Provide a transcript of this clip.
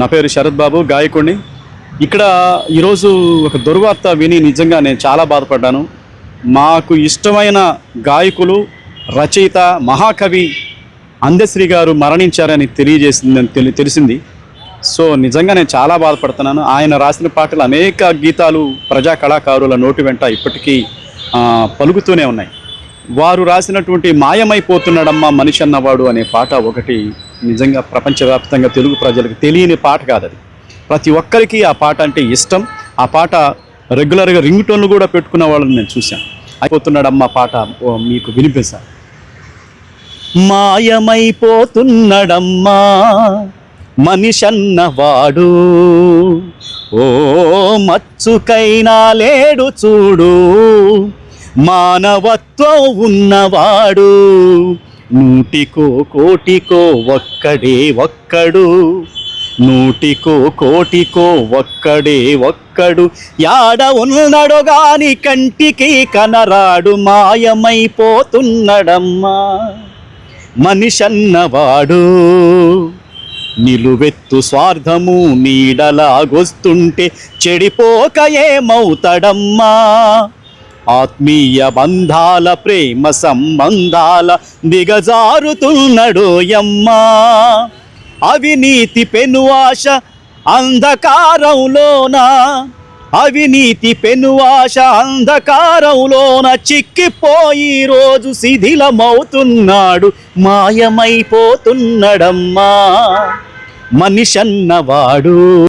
నా పేరు శరత్ బాబు, గాయకుడిని. ఇక్కడ ఈరోజు ఒక దుర్వార్త విని నిజంగా నేను చాలా బాధపడ్డాను. మాకు ఇష్టమైన గాయకులు, రచయిత, మహాకవి అందశ్రీ గారు మరణించారని తెలిసింది. సో నిజంగా నేను చాలా బాధపడుతున్నాను. ఆయన రాసిన పాటలు అనేక గీతాలు ప్రజా కళాకారుల నోటి వెంట ఇప్పటికీ పలుకుతూనే ఉన్నాయి. వారు రాసినటువంటి మాయమైపోతున్నాడమ్మా మనిషి అన్నవాడు అనే పాట ఒకటి నిజంగా ప్రపంచవ్యాప్తంగా తెలుగు ప్రజలకు తెలియని పాట కాదు. అది ప్రతి ఒక్కరికి ఆ పాట అంటే ఇష్టం. ఆ పాట రెగ్యులర్గా రింగ్ టోన్లు కూడా పెట్టుకున్న వాళ్ళని నేను చూశాను. అయిపోతున్నాడమ్మా పాట మీకు వినిపిస్తాను. మాయమైపోతున్నాడమ్మా మనిషన్నవాడు, ఓ మచ్చుకైనా లేడు చూడు, మానవత్వం ఉన్నవాడు, నూటికో కోటికో ఒక్కడే ఒక్కడు, నూటికో కోటికో ఒక్కడే ఒక్కడు, యాడ ఉన్నాడో గాని కంటికి కనరాడు, మాయమైపోతున్నాడమ్మా మనిషన్నవాడు. నిలువెత్తు స్వార్థము నీడలాగొస్తుంటే చెడిపోక ఏమవుతాడమ్మా, ఆత్మీయ బంధాల ప్రేమ సంబంధాల దిగజారుతున్నడోయమ్మా, అవినీతి పెనువాశ అంధకారంలోన, అవినీతి పెనువాశ అంధకారంలోన చిక్కిపోయి రోజు శిథిలమవుతున్నాడు, మాయమైపోతున్నాడమ్మా మనిషన్నవాడు.